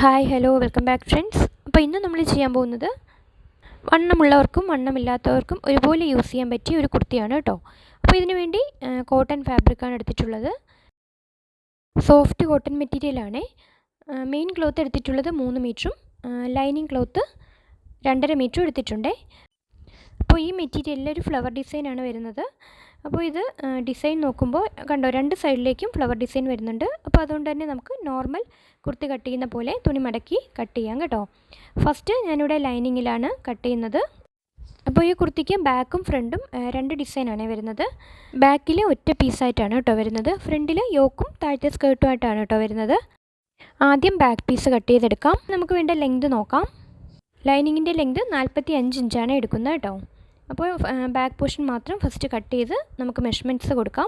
Hi hello welcome back friends. അപ്പോൾ ഇന്ന് നമ്മൾ ചെയ്യാൻ പോകുന്നത് വണ്ണമുള്ളവർക്കും വണ്ണമില്ലാത്തവർക്കും ഒരുപോലെ യൂസ് ചെയ്യാൻ പറ്റിയ ഒരു കുർത്തിയാണ് കേട്ടോ. അപ്പോൾ ഇതിനു വേണ്ടി കോട്ടൺ ഫാബ്രിക്കാണ് എടുത്തിട്ടുള്ളത്. സോഫ്റ്റ് കോട്ടൺ മെറ്റീരിയലാണ്. മെയിൻ ക്ലോത്ത് എടുത്തിട്ടുള്ളത് 3 മീറ്ററും ലൈനിങ് ക്ലോത്ത് 2.5 മീറ്ററും എടുത്തിട്ടുണ്ട്. അപ്പോൾ ഈ മെറ്റീരിയലിൽ ഒരു ഫ്ലവർ ഡിസൈനാണ് വരുന്നത്. അപ്പോൾ ഇത് ഡിസൈൻ നോക്കുമ്പോൾ കണ്ടോ, 2 സൈഡിലേക്കും ഫ്ലവർ ഡിസൈൻ വരുന്നുണ്ട്. അപ്പോൾ അതുകൊണ്ട് തന്നെ നമുക്ക് നോർമൽ കുർത്തി കട്ട് ചെയ്യുന്ന പോലെ തുണി മടക്കി കട്ട് ചെയ്യാം കേട്ടോ. ഫസ്റ്റ് ഞാനിവിടെ ലൈനിങ്ങിലാണ് കട്ട് ചെയ്യുന്നത്. അപ്പോൾ ഈ കുർത്തിക്ക് ബാക്കും ഫ്രണ്ടും 2 ഡിസൈനാണ് വരുന്നത്. ബാക്കിൽ ഒറ്റ പീസായിട്ടാണ് കേട്ടോ വരുന്നത്. ഫ്രണ്ടിൽ യോക്കും താഴത്തെ സ്കേർട്ടുമായിട്ടാണ് കേട്ടോ വരുന്നത്. ആദ്യം ബാക്ക് പീസ് കട്ട് ചെയ്തെടുക്കാം. നമുക്ക് വേണ്ട ലെങ്ത് നോക്കാം. ലൈനിങ്ങിൻ്റെ ലെങ്ത് 45 ഇഞ്ചാണ് എടുക്കുന്നത് കേട്ടോ. അപ്പോൾ ബാക്ക് പോർഷൻ മാത്രം ഫസ്റ്റ് കട്ട് ചെയ്ത് നമുക്ക് മെഷർമെൻറ്റ്സ് കൊടുക്കാം.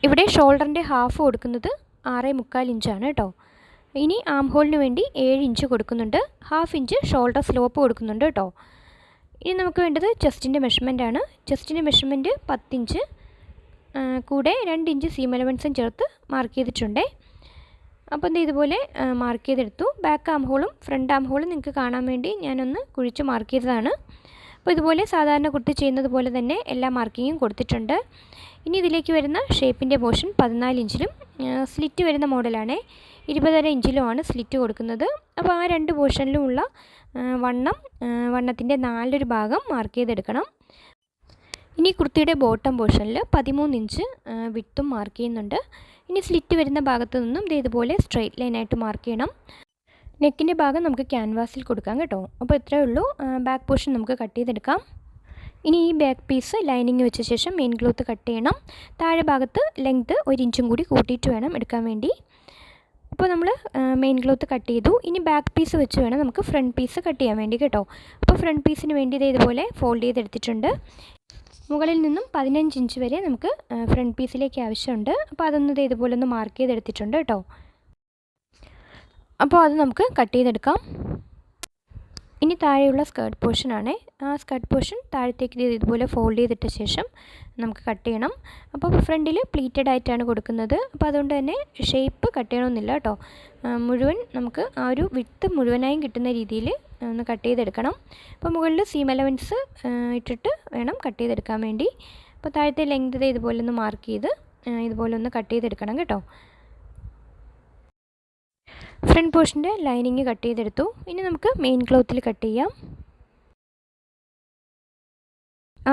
ഇവിടെ ഷോൾഡറിൻ്റെ ഹാഫ് കൊടുക്കുന്നത് 6.25 ഇഞ്ചാണ് കേട്ടോ. ഇനി ആം ഹോളിന് വേണ്ടി 7 ഇഞ്ച് കൊടുക്കുന്നുണ്ട്. ഹാഫ് ഇഞ്ച് ഷോൾഡർ സ്ലോപ്പ് കൊടുക്കുന്നുണ്ട് കേട്ടോ. ഇനി നമുക്ക് വേണ്ടത് ചെസ്റ്റിൻ്റെ മെഷർമെൻറ്റാണ്. ചെസ്റ്റിൻ്റെ മെഷർമെൻറ്റ് 10 ഇഞ്ച് കൂടെ 2 ഇഞ്ച് സീം അലവൻസും ചേർത്ത് മാർക്ക് ചെയ്തിട്ടുണ്ട്. അപ്പോൾ ഇതുപോലെ മാർക്ക് ചെയ്തെടുത്തു. ബാക്ക് ആം ഹോളും ഫ്രണ്ട് ആം ഹോളും നിങ്ങൾക്ക് കാണാൻ വേണ്ടി ഞാനൊന്ന് കുഴിച്ച് മാർക്ക് ചെയ്തതാണ്. അപ്പോൾ ഇതുപോലെ സാധാരണ കുർത്തി ചെയ്യുന്നത് പോലെ തന്നെ എല്ലാ മാർക്കിങ്ങും കൊടുത്തിട്ടുണ്ട്. ഇനി ഇതിലേക്ക് വരുന്ന ഷേപ്പിൻ്റെ പോർഷൻ 14 ഇഞ്ചിലും സ്ലിറ്റ് വരുന്ന മോഡലാണ്. 20.5 ഇഞ്ചിലുമാണ് സ്ലിറ്റ് കൊടുക്കുന്നത്. അപ്പോൾ ആ 2 പോർഷനിലുമുള്ള വണ്ണത്തിൻ്റെ 4 ഭാഗം മാർക്ക് ചെയ്തെടുക്കണം. ഇനി കുർത്തിയുടെ ബോട്ടം പോർഷനിൽ 13 ഇഞ്ച് വിഡ്ത്തും മാർക്ക് ചെയ്യുന്നുണ്ട്. ഇനി സ്ലിറ്റ് വരുന്ന ഭാഗത്തു നിന്നും ഇതുപോലെ സ്ട്രെയിറ്റ് ലൈനായിട്ട് മാർക്ക് ചെയ്യണം. നെക്കിൻ്റെ ഭാഗം നമുക്ക് ക്യാൻവാസിൽ കൊടുക്കാം കേട്ടോ. അപ്പോൾ ഇത്രയേ ഉള്ളൂ. ബാക്ക് പോർഷൻ നമുക്ക് കട്ട് ചെയ്തെടുക്കാം. ഇനി ഈ ബാക്ക് പീസ് ലൈനിങ് വെച്ച ശേഷം മെയിൻ ക്ലോത്ത് കട്ട് ചെയ്യണം. താഴെ ഭാഗത്ത് ലെങ്ത്ത് 1 ഇഞ്ചും കൂടി കൂട്ടിയിട്ട് വേണം എടുക്കാൻ വേണ്ടി. അപ്പോൾ നമ്മൾ മെയിൻ ക്ലോത്ത് കട്ട് ചെയ്തു. ഇനി ബാക്ക് പീസ് വെച്ച് വേണം നമുക്ക് ഫ്രണ്ട് പീസ് കട്ട് ചെയ്യാൻ വേണ്ടി കേട്ടോ. അപ്പോൾ ഫ്രണ്ട് പീസിന് വേണ്ടി ഇതുപോലെ ഫോൾഡ് ചെയ്തെടുത്തിട്ടുണ്ട്. മുകളിൽ നിന്നും 15 ഇഞ്ച് വരെ നമുക്ക് ഫ്രണ്ട് പീസിലേക്ക് ആവശ്യമുണ്ട്. അപ്പോൾ അതൊന്ന് ഇതുപോലെ ഒന്ന് മാർക്ക് ചെയ്തെടുത്തിട്ടുണ്ട് കേട്ടോ. അപ്പോൾ അത് നമുക്ക് കട്ട് ചെയ്തെടുക്കാം. ഇനി താഴെയുള്ള സ്കേർട്ട് പോർഷനാണ്. ആ സ്കേർട്ട് പോർഷൻ താഴത്തേക്ക് ഇതുപോലെ ഫോൾഡ് ചെയ്തിട്ട ശേഷം നമുക്ക് കട്ട് ചെയ്യണം. അപ്പോൾ ഫ്രണ്ടിൽ പ്ലീറ്റഡ് ആയിട്ടാണ് കൊടുക്കുന്നത്. അപ്പോൾ അതുകൊണ്ട് തന്നെ ഷേപ്പ് കട്ട് ചെയ്യണമെന്നില്ല കേട്ടോ. മുഴുവൻ നമുക്ക് ആ ഒരു വിഡ്ത്ത് മുഴുവനായും കിട്ടുന്ന രീതിയിൽ ഒന്ന് കട്ട് ചെയ്തെടുക്കണം. അപ്പോൾ മുകളിൽ സീം അലവൻസ് ഇട്ടിട്ട് വേണം കട്ട് ചെയ്തെടുക്കാൻ വേണ്ടി. അപ്പോൾ താഴത്തെ ലെങ്ത് ഇതുപോലെ ഒന്ന് മാർക്ക് ചെയ്ത് ഇതുപോലെ ഒന്ന് കട്ട് ചെയ്തെടുക്കണം കേട്ടോ. ഫ്രണ്ട് പോർഷൻ്റെ ലൈനിങ് കട്ട് ചെയ്തെടുത്തു. ഇനി നമുക്ക് മെയിൻ ക്ലോത്തിൽ കട്ട് ചെയ്യാം.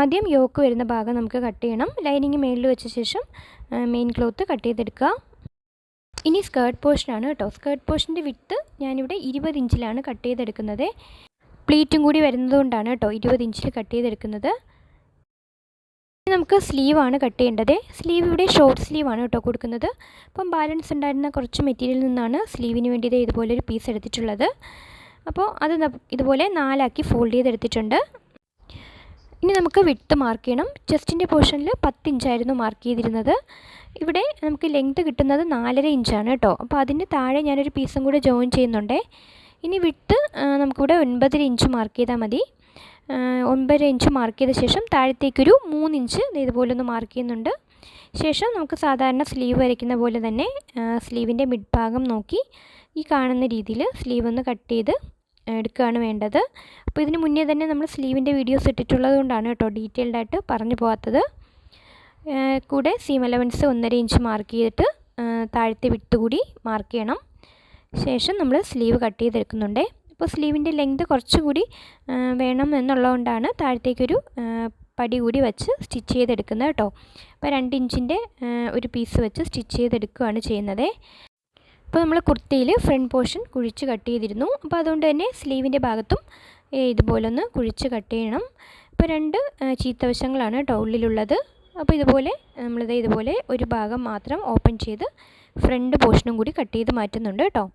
ആദ്യം യോക്ക് വരുന്ന ഭാഗം നമുക്ക് കട്ട് ചെയ്യണം. ലൈനിങ് മേളിൽ വെച്ച ശേഷം മെയിൻ ക്ലോത്ത് കട്ട് ചെയ്തെടുക്കുക. ഇനി സ്കേർട്ട് പോർഷനാണ് കേട്ടോ. സ്കേർട്ട് പോർഷൻ്റെ വിഡ്ത്ത് ഞാനിവിടെ 20 ഇഞ്ചിലാണ് കട്ട് ചെയ്തെടുക്കുന്നത്. പ്ലീറ്റും കൂടി വരുന്നതുകൊണ്ടാണ് കേട്ടോ 20 ഇഞ്ചിൽ കട്ട് ചെയ്തെടുക്കുന്നത്. നമുക്ക് സ്ലീവാണ് കട്ട് ചെയ്യേണ്ടത്. സ്ലീവ് ഇവിടെ ഷോർട്ട് സ്ലീവാണ് കേട്ടോ കൊടുക്കുന്നത്. അപ്പം ബാലൻസ് ഉണ്ടായിരുന്ന കുറച്ച് മെറ്റീരിയലിൽ നിന്നാണ് സ്ലീവിന് വേണ്ടി ഇതുപോലെ ഒരു പീസ് എടുത്തിട്ടുള്ളത്. അപ്പോൾ അത് ഇതുപോലെ 4 ആക്കി ഫോൾഡ് ചെയ്തെടുത്തിട്ടുണ്ട്. ഇനി നമുക്ക് വിഡ്ത്ത് മാർക്ക് ചെയ്യണം. ചെസ്റ്റിൻ്റെ പോർഷനിൽ 10 ഇഞ്ചായിരുന്നു മാർക്ക് ചെയ്തിരുന്നത്. ഇവിടെ നമുക്ക് ലെങ്ത്ത് കിട്ടുന്നത് 4.5 ഇഞ്ചാണ് കേട്ടോ. അപ്പോൾ അതിന് താഴെ ഞാനൊരു പീസും കൂടെ ജോയിൻ ചെയ്യുന്നുണ്ട്. ഇനി വിഡ്ത്ത് നമുക്കിവിടെ 9.5 ഇഞ്ച് മാർക്ക് ചെയ്താൽ മതി. 9.5 ഇഞ്ച് മാർക്ക് ചെയ്ത ശേഷം താഴത്തേക്കൊരു 3 ഇഞ്ച് ഇതുപോലെ ഒന്ന് മാർക്ക് ചെയ്യുന്നുണ്ട്. ശേഷം നമുക്ക് സാധാരണ സ്ലീവ് വരയ്ക്കുന്ന പോലെ തന്നെ സ്ലീവിൻ്റെ മിഡ് ഭാഗം നോക്കി ഈ കാണുന്ന രീതിയിൽ സ്ലീവ് ഒന്ന് കട്ട് ചെയ്ത് എടുക്കുകയാണ് വേണ്ടത്. അപ്പോൾ ഇതിന് മുന്നേ തന്നെ നമ്മൾ സ്ലീവിൻ്റെ വീഡിയോസ് ഇട്ടിട്ടുള്ളത് കൊണ്ടാണ് കേട്ടോ ഡീറ്റെയിൽഡായിട്ട് പറഞ്ഞു പോകാത്തത്. കൂടെ സീം അലവൻസ് 1.5 ഇഞ്ച് മാർക്ക് ചെയ്തിട്ട് താഴത്തെ വിട്ട് കൂടി മാർക്ക് ചെയ്യണം. ശേഷം നമ്മൾ സ്ലീവ് കട്ട് ചെയ്തെടുക്കുന്നുണ്ട്. അപ്പോൾ സ്ലീവിൻ്റെ ലെങ്ത് കുറച്ചുകൂടി വേണം എന്നുള്ളതുകൊണ്ടാണ് താഴത്തേക്കൊരു പടി കൂടി വെച്ച് സ്റ്റിച്ച് ചെയ്തെടുക്കുന്നത് കേട്ടോ. അപ്പോൾ 2 ഇഞ്ചിൻ്റെ ഒരു പീസ് വെച്ച് സ്റ്റിച്ച് ചെയ്തെടുക്കുകയാണ് ചെയ്യുന്നത്. അപ്പോൾ നമ്മൾ കുർത്തിയിൽ ഫ്രണ്ട് പോർഷൻ കുഴിച്ച് കട്ട് ചെയ്തിരുന്നു. അപ്പോൾ അതുകൊണ്ട് തന്നെ സ്ലീവിൻ്റെ ഭാഗത്തും ഇതുപോലൊന്ന് കുഴിച്ച് കട്ട് ചെയ്യണം. അപ്പോൾ 2 ചീത്തവശങ്ങളാണ് കേട്ടോ ഉള്ളിലുള്ളത്. അപ്പോൾ ഇതുപോലെ നമ്മളിത് ഇതുപോലെ ഒരു ഭാഗം മാത്രം ഓപ്പൺ ചെയ്ത് ഫ്രണ്ട് പോർഷനും കൂടി കട്ട് ചെയ്ത് മാറ്റുന്നുണ്ട് കേട്ടോ.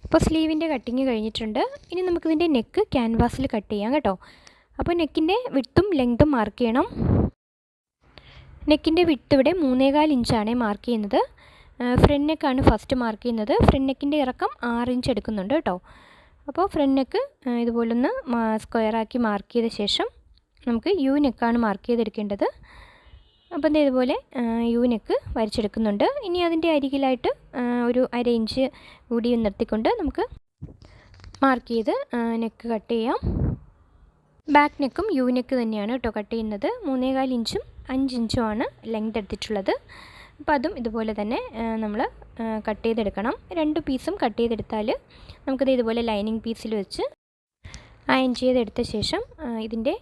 അപ്പോൾ സ്ലീവിൻ്റെ കട്ടിങ് കഴിഞ്ഞിട്ടുണ്ട്. ഇനി നമുക്കിതിൻ്റെ നെക്ക് ക്യാൻവാസിൽ കട്ട് ചെയ്യാം കേട്ടോ. അപ്പോൾ നെക്കിൻ്റെ വിഡ്ത്തും ലെങ്ത്തും മാർക്ക് ചെയ്യണം. നെക്കിൻ്റെ വിഡ്ത്ത് ഇവിടെ 3.25 ഇഞ്ചാണ് മാർക്ക് ചെയ്യുന്നത്. ഫ്രണ്ട് നെക്കാണ് ഫസ്റ്റ് മാർക്ക് ചെയ്യുന്നത്. ഫ്രണ്ട് നെക്കിൻ്റെ ഇറക്കം 6 ഇഞ്ച് എടുക്കുന്നുണ്ട് കേട്ടോ. അപ്പോൾ ഫ്രണ്ട് നെക്ക് ഇതുപോലൊന്ന് സ്ക്വയറാക്കി മാർക്ക് ചെയ്ത ശേഷം നമുക്ക് യു നെക്കാണ് മാർക്ക് ചെയ്തെടുക്കേണ്ടത്. അപ്പം ഇതുപോലെ യു നെക്ക് വരച്ചെടുക്കുന്നുണ്ട്. ഇനി അതിൻ്റെ അരികിലായിട്ട് ഒരു 1/2 ഇഞ്ച് കൂടി നിർത്തിക്കൊണ്ട് നമുക്ക് മാർക്ക് ചെയ്ത് നെക്ക് കട്ട് ചെയ്യാം. ബാക്ക് നെക്കും യു നെക്ക് തന്നെയാണ് കേട്ടോ കട്ട് ചെയ്യുന്നത്. 3.25 ഇഞ്ചും 5 ഇഞ്ചുമാണ് ലെങ്ത് എടുത്തിട്ടുള്ളത്. അപ്പോൾ അതും ഇതുപോലെ തന്നെ നമ്മൾ കട്ട് ചെയ്തെടുക്കണം. 2 പീസും കട്ട് ചെയ്തെടുത്താൽ നമുക്കിത് ഇതുപോലെ ലൈനിങ് പീസിൽ വെച്ച് അയൺ ചെയ്തെടുത്ത ശേഷം ഇതിൻ്റെ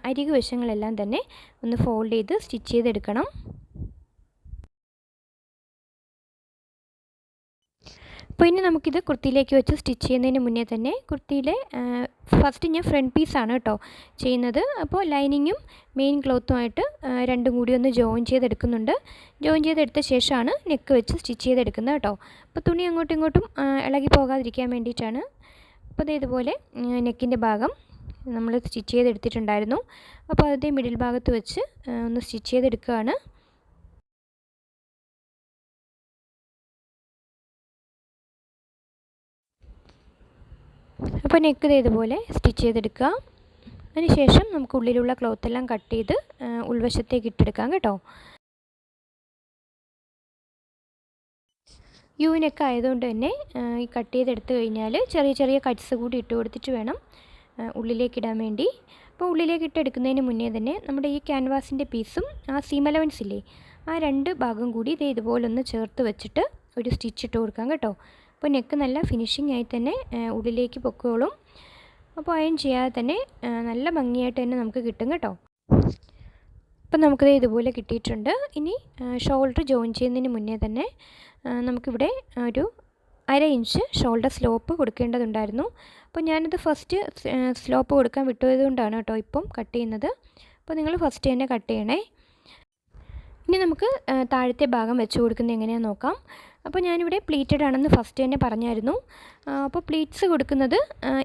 അരികു വശങ്ങളെല്ലാം തന്നെ ഒന്ന് ഫോൾഡ് ചെയ്ത് സ്റ്റിച്ച് ചെയ്തെടുക്കണം. അപ്പോൾ ഇനി നമുക്കിത് കുർത്തിയിലേക്ക് വെച്ച് സ്റ്റിച്ച് ചെയ്യുന്നതിന് മുന്നേ തന്നെ കുർത്തിയിലെ ഫസ്റ്റ് ഞാൻ ഫ്രണ്ട് പീസാണ് കേട്ടോ ചെയ്യുന്നത്. അപ്പോൾ ലൈനിങ്ങും മെയിൻ ക്ലോത്തുമായിട്ട് രണ്ടും കൂടി ഒന്ന് ജോയിൻ ചെയ്തെടുക്കുന്നുണ്ട്. ജോയിൻ ചെയ്തെടുത്ത ശേഷമാണ് നെക്ക് വെച്ച് സ്റ്റിച്ച് ചെയ്തെടുക്കുന്നത് കേട്ടോ. അപ്പോൾ തുണി അങ്ങോട്ടും ഇങ്ങോട്ടും ഇളകി പോകാതിരിക്കാൻ വേണ്ടിയിട്ടാണ്. അപ്പോൾ ഇതുപോലെ നെക്കിൻ്റെ ഭാഗം നമ്മൾ സ്റ്റിച്ച് ചെയ്തെടുത്തിട്ടുണ്ടായിരുന്നു. അപ്പോൾ അതിൻ്റെ മിഡിൽ ഭാഗത്ത് വെച്ച് ഒന്ന് സ്റ്റിച്ച് ചെയ്തെടുക്കുകയാണ്. അപ്പോൾ നെക്ക് ഇതുപോലെ സ്റ്റിച്ച് ചെയ്തെടുക്കുക. അതിനുശേഷം നമുക്ക് ഉള്ളിലുള്ള ക്ലോത്തെല്ലാം കട്ട് ചെയ്ത് ഉൾവശത്തേക്ക് ഇട്ടെടുക്കാം കേട്ടോ. യു നെക്ക് ആയതുകൊണ്ട് തന്നെ ഈ കട്ട് ചെയ്തെടുത്ത് കഴിഞ്ഞാൽ ചെറിയ ചെറിയ കട്ട്സ് കൂടി ഇട്ട് കൊടുത്തിട്ട് വേണം ഉള്ളിലേക്ക് ഇടാൻ വേണ്ടി. അപ്പോൾ ഉള്ളിലേക്ക് ഇട്ടെടുക്കുന്നതിന് മുന്നേ തന്നെ നമ്മുടെ ഈ ക്യാൻവാസിൻ്റെ പീസും ആ സീം അലവൻസ് ഇല്ലേ, ആ 2 ഭാഗം കൂടി ഇതുപോലെ ഒന്ന് ചേർത്ത് വെച്ചിട്ട് ഒരു സ്റ്റിച്ച് ഇട്ട് കൊടുക്കാം കേട്ടോ. അപ്പോൾ നെക്ക് നല്ല ഫിനിഷിംഗ് ആയി തന്നെ ഉള്ളിലേക്ക് പൊക്കോളും. അപ്പോൾ അയൺ ചെയ്യാതെ തന്നെ നല്ല ഭംഗിയായിട്ട് തന്നെ നമുക്ക് കിട്ടും കേട്ടോ. അപ്പോൾ നമുക്കിത് ഇതുപോലെ കിട്ടിയിട്ടുണ്ട്. ഇനി ഷോൾഡർ ജോയിൻ ചെയ്യുന്നതിന് മുന്നേ തന്നെ നമുക്കിവിടെ ഒരു 1/2 ഇഞ്ച് ഷോൾഡർ സ്ലോപ്പ് കൊടുക്കേണ്ടതുണ്ടായിരുന്നു. അപ്പോൾ ഞാനത് ഫസ്റ്റ് സ്ലോപ്പ് കൊടുക്കാൻ വിട്ടുപോയതുകൊണ്ടാണ് കേട്ടോ ഇപ്പം കട്ട് ചെയ്യുന്നത്. അപ്പോൾ നിങ്ങൾ ഫസ്റ്റ് തന്നെ കട്ട് ചെയ്യണേ. ഇനി നമുക്ക് താഴത്തെ ഭാഗം വെച്ച് കൊടുക്കുന്നത് എങ്ങനെയാണെന്ന് നോക്കാം. അപ്പോൾ ഞാനിവിടെ പ്ലീറ്റഡ് ആണെന്ന് ഫസ്റ്റ് തന്നെ പറഞ്ഞായിരുന്നു. അപ്പോൾ പ്ലീറ്റ്സ് കൊടുക്കുന്നത്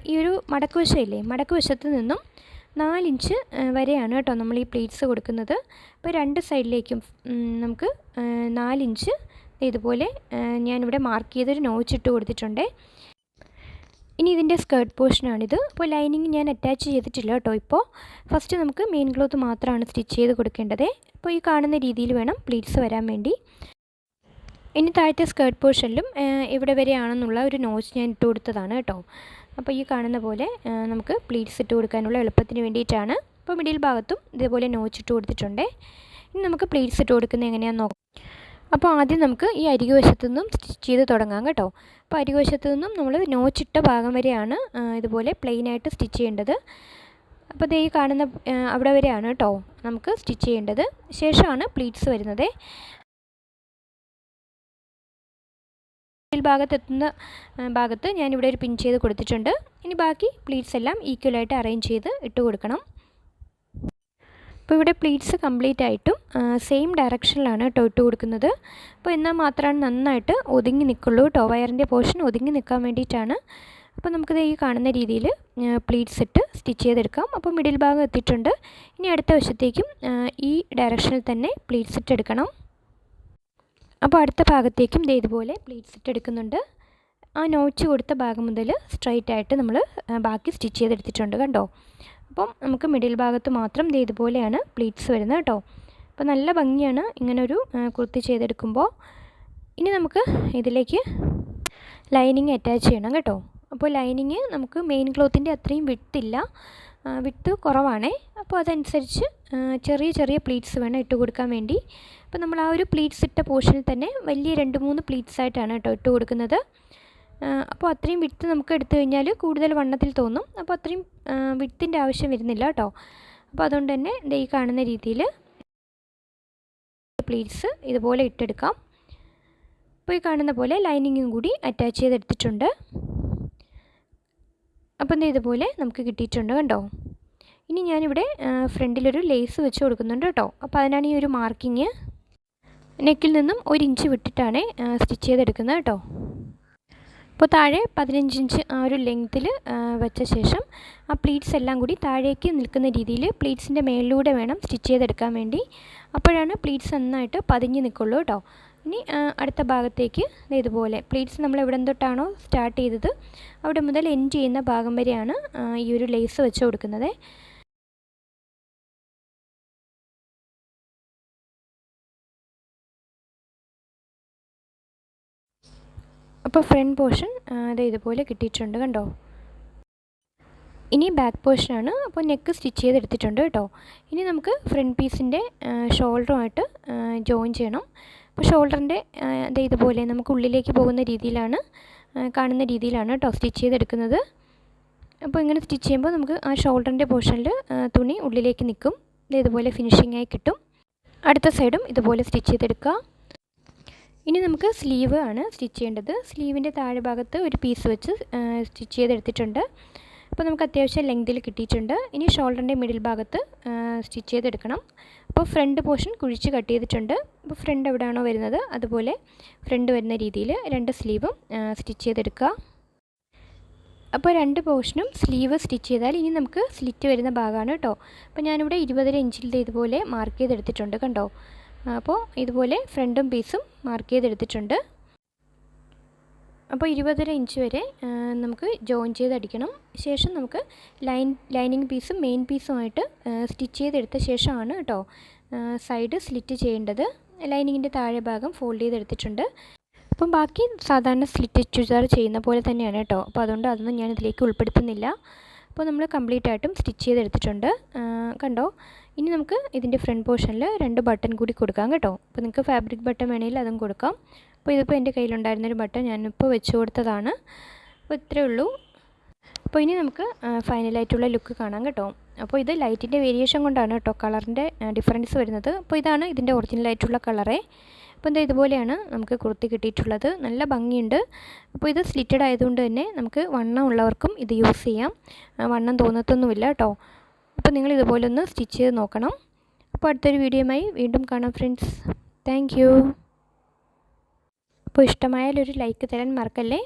ഈ ഒരു മടക്കുവശമില്ലേ, മടക്കുവശത്ത് നിന്നും 4 ഇഞ്ച് വരെയാണ് കേട്ടോ നമ്മൾ ഈ പ്ലീറ്റ്സ് കൊടുക്കുന്നത്. അപ്പോൾ 2 സൈഡിലേക്കും നമുക്ക് 4 ഇഞ്ച് ഇതുപോലെ ഞാനിവിടെ മാർക്ക് ചെയ്തൊരു നോച്ച് ഇട്ട് കൊടുത്തിട്ടുണ്ട്. ഇനി ഇതിൻ്റെ സ്കേർട്ട് പോർഷനാണിത്. അപ്പോൾ ലൈനിങ് ഞാൻ അറ്റാച്ച് ചെയ്തിട്ടില്ല കേട്ടോ. ഇപ്പോൾ ഫസ്റ്റ് നമുക്ക് മെയിൻ ക്ലോത്ത് മാത്രമാണ് സ്റ്റിച്ച് ചെയ്ത് കൊടുക്കേണ്ടത്. അപ്പോൾ ഈ കാണുന്ന രീതിയിൽ വേണം പ്ലീറ്റ്സ് വരാൻ വേണ്ടി. ഇനി താഴത്തെ സ്കേർട്ട് പോർഷനിലും എവിടെ വരെയാണെന്നുള്ള ഒരു നോച്ച് ഞാൻ ഇട്ട് കൊടുത്തതാണ് കേട്ടോ. അപ്പോൾ ഈ കാണുന്ന പോലെ നമുക്ക് പ്ലീറ്റ്സ് ഇട്ട് കൊടുക്കാനുള്ള എളുപ്പത്തിന് വേണ്ടിയിട്ടാണ്. അപ്പോൾ മിഡിൽ ഭാഗത്തും ഇതേപോലെ നോച്ച് ഇട്ട് കൊടുത്തിട്ടുണ്ട്. ഇനി നമുക്ക് പ്ലീറ്റ്സ് ഇട്ട് കൊടുക്കുന്നത് എങ്ങനെയാണെന്ന് നോക്കാം. അപ്പോൾ ആദ്യം നമുക്ക് ഈ അരികു വശത്തു നിന്നും സ്റ്റിച്ച് ചെയ്ത് തുടങ്ങാം കേട്ടോ. അപ്പോൾ അരികു വശത്തു നിന്നും നമ്മൾ നോച്ചിട്ട ഭാഗം വരെയാണ് ഇതുപോലെ പ്ലെയിനായിട്ട് സ്റ്റിച്ച് ചെയ്യേണ്ടത്. അപ്പോൾ ഇത് ഈ കാണുന്ന അവിടെ വരെയാണ് കേട്ടോ നമുക്ക് സ്റ്റിച്ച് ചെയ്യേണ്ടത്. ശേഷമാണ് പ്ലീറ്റ്സ് വരുന്നത്. ഭാഗത്തെത്തുന്ന ഭാഗത്ത് ഞാനിവിടെ ഒരു പിൻ ചെയ്ത് കൊടുത്തിട്ടുണ്ട്. ഇനി ബാക്കി പ്ലീറ്റ്സ് എല്ലാം ഈക്വലായിട്ട് അറേഞ്ച് ചെയ്ത് ഇട്ട് കൊടുക്കണം. അപ്പോൾ ഇവിടെ പ്ലീറ്റ്സ് കംപ്ലീറ്റ് ആയിട്ടും സെയിം ഡയറക്ഷനിലാണ് കേട്ടോ ഇട്ട് കൊടുക്കുന്നത്. അപ്പോൾ എന്നാൽ മാത്രമാണ് നന്നായിട്ട് ഒതുങ്ങി നിൽക്കുള്ളൂ കേട്ടോ. വയറിൻ്റെ പോർഷൻ ഒതുങ്ങി നിൽക്കാൻ വേണ്ടിയിട്ടാണ്. അപ്പോൾ നമുക്കിത് ഈ കാണുന്ന രീതിയിൽ പ്ലീറ്റ്സ് ഇട്ട് സ്റ്റിച്ച് ചെയ്തെടുക്കാം. അപ്പോൾ മിഡിൽ ഭാഗം എത്തിയിട്ടുണ്ട്. ഇനി അടുത്ത വശത്തേക്കും ഈ ഡയറക്ഷനിൽ തന്നെ പ്ലീറ്റ്സ് ഇട്ടെടുക്കണം. അപ്പോൾ അടുത്ത ഭാഗത്തേക്കും ഇതുപോലെ പ്ലീറ്റ്സ് ഇട്ടെടുക്കുന്നുണ്ട്. ആ നോച്ച് കൊടുത്ത ഭാഗം മുതൽ സ്ട്രൈറ്റ് ആയിട്ട് നമ്മൾ ബാക്കി സ്റ്റിച്ച് ചെയ്തെടുത്തിട്ടുണ്ട് കണ്ടോ. അപ്പം നമുക്ക് മിഡിൽ ഭാഗത്ത് മാത്രം ഇതുപോലെയാണ് പ്ലീറ്റ്സ് വരുന്നത് കേട്ടോ. അപ്പോൾ നല്ല ഭംഗിയാണ് ഇങ്ങനൊരു കുർത്തി ചെയ്തെടുക്കുമ്പോൾ. ഇനി നമുക്ക് ഇതിലേക്ക് ലൈനിങ് അറ്റാച്ച് ചെയ്യണം കേട്ടോ. അപ്പോൾ ലൈനിങ് നമുക്ക് മെയിൻ ക്ലോത്തിൻ്റെ അത്രയും വിഡ്ത്തില്ല, വിഡ്ത്ത് കുറവാണേ. അപ്പോൾ അതനുസരിച്ച് ചെറിയ ചെറിയ പ്ലീറ്റ്സ് വേണം ഇട്ട് കൊടുക്കാൻ വേണ്ടി. അപ്പോൾ നമ്മൾ ആ ഒരു പ്ലീറ്റ്സ് ഇട്ട പോർഷനിൽ തന്നെ വലിയ 2-3 പ്ലീറ്റ്സ് ആയിട്ടാണ് കേട്ടോ ഇട്ട് കൊടുക്കുന്നത്. അപ്പോൾ അത്രയും വിഡ്ത്ത് നമുക്ക് എടുത്തു കഴിഞ്ഞാൽ കൂടുതൽ വണ്ണത്തിൽ തോന്നും. അപ്പോൾ അത്രയും വിഡ്ത്തിൻ്റെ ആവശ്യം വരുന്നില്ല കേട്ടോ. അപ്പോൾ അതുകൊണ്ട് തന്നെ ഈ കാണുന്ന രീതിയിൽ പ്ലീറ്റ്സ് ഇതുപോലെ ഇട്ടെടുക്കാം. അപ്പോൾ ഈ കാണുന്ന പോലെ ലൈനിങ്ങും കൂടി അറ്റാച്ച് ചെയ്തെടുത്തിട്ടുണ്ട്. അപ്പം ഇതുപോലെ നമുക്ക് കിട്ടിയിട്ടുണ്ട് കണ്ടോ. ഇനി ഞാനിവിടെ ഫ്രണ്ടിലൊരു ലേസ് വെച്ച് കൊടുക്കുന്നുണ്ട് കേട്ടോ. അപ്പോൾ അതിനാണ് ഈ ഒരു മാർക്കിങ്. നെക്കിൽ നിന്നും 1 ഇഞ്ച് വിട്ടിട്ടാണ് സ്റ്റിച്ച് ചെയ്തെടുക്കുന്നത് കേട്ടോ. അപ്പോൾ താഴെ 15 ഇഞ്ച് ആ ഒരു ലെങ്ത്തിൽ വെച്ച ശേഷം ആ പ്ലീറ്റ്സ് എല്ലാം കൂടി താഴേക്ക് നിൽക്കുന്ന രീതിയിൽ പ്ലീറ്റ്സിൻ്റെ മേളിലൂടെ വേണം സ്റ്റിച്ച് ചെയ്തെടുക്കാൻ വേണ്ടി. അപ്പോഴാണ് പ്ലീറ്റ്സ് നന്നായിട്ട് പതിഞ്ഞ് നിൽക്കുള്ളൂ കേട്ടോ. ഇനി അടുത്ത ഭാഗത്തേക്ക് ഇതുപോലെ പ്ലീറ്റ്സ് നമ്മൾ എവിടെ തൊട്ടാണോ സ്റ്റാർട്ട് ചെയ്തത് അവിടെ മുതൽ എൻഡ് ചെയ്യുന്ന ഭാഗം വരെയാണ് ഈ ഒരു ലേസ് വെച്ച് കൊടുക്കുന്നത്. അപ്പോൾ ഫ്രണ്ട് പോർഷൻ അത് ഇതുപോലെ കിട്ടിയിട്ടുണ്ട് കണ്ടോ. ഇനി ബാക്ക് പോർഷനാണ്. അപ്പോൾ നെക്ക് സ്റ്റിച്ച് ചെയ്തെടുത്തിട്ടുണ്ട് കേട്ടോ. ഇനി നമുക്ക് ഫ്രണ്ട് പീസിൻ്റെ ഷോൾഡറുമായിട്ട് ജോയിൻ ചെയ്യണം. അപ്പോൾ ഷോൾഡറിൻ്റെ അത് ഇതുപോലെ നമുക്ക് ഉള്ളിലേക്ക് പോകുന്ന രീതിയിലാണ് കാണുന്ന രീതിയിലാണ് കേട്ടോ സ്റ്റിച്ച് ചെയ്തെടുക്കുന്നത്. അപ്പോൾ ഇങ്ങനെ സ്റ്റിച്ച് ചെയ്യുമ്പോൾ നമുക്ക് ആ ഷോൾഡറിൻ്റെ പോർഷനിൽ തുണി ഉള്ളിലേക്ക് നിൽക്കും. ഇതുപോലെ ഫിനിഷിംഗ് ആയി കിട്ടും. അടുത്ത സൈഡും ഇതുപോലെ സ്റ്റിച്ച് ചെയ്തെടുക്കുക. ഇനി നമുക്ക് സ്ലീവ് ആണ് സ്റ്റിച്ച് ചെയ്യേണ്ടത്. സ്ലീവിൻ്റെ താഴെ ഭാഗത്ത് ഒരു പീസ് വെച്ച് സ്റ്റിച്ച് ചെയ്തെടുത്തിട്ടുണ്ട്. അപ്പോൾ നമുക്ക് അത്യാവശ്യം ലെങ്തിൽ കിട്ടിയിട്ടുണ്ട്. ഇനി ഷോൾഡറിൻ്റെ മിഡിൽ ഭാഗത്ത് സ്റ്റിച്ച് ചെയ്തെടുക്കണം. അപ്പോൾ ഫ്രണ്ട് പോർഷൻ കുഴിച്ച് കട്ട് ചെയ്തിട്ടുണ്ട്. അപ്പോൾ ഫ്രണ്ട് എവിടെയാണോ വരുന്നത് അതുപോലെ ഫ്രണ്ട് വരുന്ന രീതിയിൽ രണ്ട് സ്ലീവും സ്റ്റിച്ച് ചെയ്തെടുക്കുക. അപ്പോൾ രണ്ട് പോർഷനും സ്ലീവ് സ്റ്റിച്ച് ചെയ്താൽ ഇനി നമുക്ക് സ്ലിറ്റ് വരുന്ന ഭാഗമാണ് കേട്ടോ. അപ്പോൾ ഞാനിവിടെ 20 ഇഞ്ചിൽ ഇതുപോലെ മാർക്ക് ചെയ്തെടുത്തിട്ടുണ്ട് കണ്ടോ. അപ്പോൾ ഇതുപോലെ ഫ്രണ്ടും പീസും മാർക്ക് ചെയ്തെടുത്തിട്ടുണ്ട്. അപ്പോൾ 20 ഇഞ്ച് വരെ നമുക്ക് ജോയിൻ ചെയ്തടിക്കണം. ശേഷം നമുക്ക് ലൈനിങ് പീസും മെയിൻ പീസുമായിട്ട് സ്റ്റിച്ച് ചെയ്തെടുത്ത ശേഷമാണ് കേട്ടോ സൈഡ് സ്ലിറ്റ് ചെയ്യേണ്ടത്. ലൈനിങ്ങിൻ്റെ താഴെ ഭാഗം ഫോൾഡ് ചെയ്തെടുത്തിട്ടുണ്ട്. അപ്പം ബാക്കി സാധാരണ സ്ലിറ്റ് ചുരിദാർ ചെയ്യുന്ന പോലെ തന്നെയാണ് കേട്ടോ. അപ്പോൾ അതുകൊണ്ട് അതൊന്നും ഞാൻ ഇതിലേക്ക് ഉൾപ്പെടുത്തുന്നില്ല. അപ്പോൾ നമ്മൾ കംപ്ലീറ്റ് ആയിട്ടും സ്റ്റിച്ച് ചെയ്തെടുത്തിട്ടുണ്ട് കണ്ടോ. ഇനി നമുക്ക് ഇതിൻ്റെ ഫ്രണ്ട് പോർഷനിൽ 2 ബട്ടൺ കൂടി കൊടുക്കാം കേട്ടോ. അപ്പോൾ നിങ്ങൾക്ക് ഫാബ്രിക് ബട്ടൺ വേണമെങ്കിൽ അതും കൊടുക്കാം. അപ്പോൾ ഇതിപ്പോൾ എൻ്റെ കയ്യിലുണ്ടായിരുന്നൊരു ബട്ടൺ ഞാനിപ്പോൾ വെച്ച് കൊടുത്തതാണ്. അപ്പോൾ ഇത്രയേ ഉള്ളൂ. അപ്പോൾ ഇനി നമുക്ക് ഫൈനലായിട്ടുള്ള ലുക്ക് കാണാം കേട്ടോ. അപ്പോൾ ഇത് ലൈറ്റിൻ്റെ വേരിയേഷൻ കൊണ്ടാണ് കേട്ടോ കളറിൻ്റെ ഡിഫറൻസ് വരുന്നത്. അപ്പോൾ ഇതാണ് ഇതിൻ്റെ ഒറിജിനലായിട്ടുള്ള കളറേ. അപ്പോൾ എന്താ ഇതുപോലെയാണ് നമുക്ക് കുർത്തി കിട്ടിയിട്ടുള്ളത്. നല്ല ഭംഗിയുണ്ട്. അപ്പോൾ ഇത് സ്ലിറ്റഡ് ആയതുകൊണ്ട് തന്നെ നമുക്ക് വണ്ണം ഉള്ളവർക്കും ഇത് യൂസ് ചെയ്യാം. വണ്ണം തോന്നത്തൊന്നുമില്ല കേട്ടോ. അപ്പോൾ നിങ്ങൾ ഇതുപോലെ ഒന്ന് സ്റ്റിച്ച് ചെയ്ത് നോക്കണം. അപ്പോൾ അടുത്തൊരു വീഡിയോയുമായി വീണ്ടും കാണാം ഫ്രണ്ട്സ്. Thank you. അപ്പോൾ ഇഷ്ടമായാൽ ഒരു ലൈക്ക് തരാൻ മറക്കല്ലേ.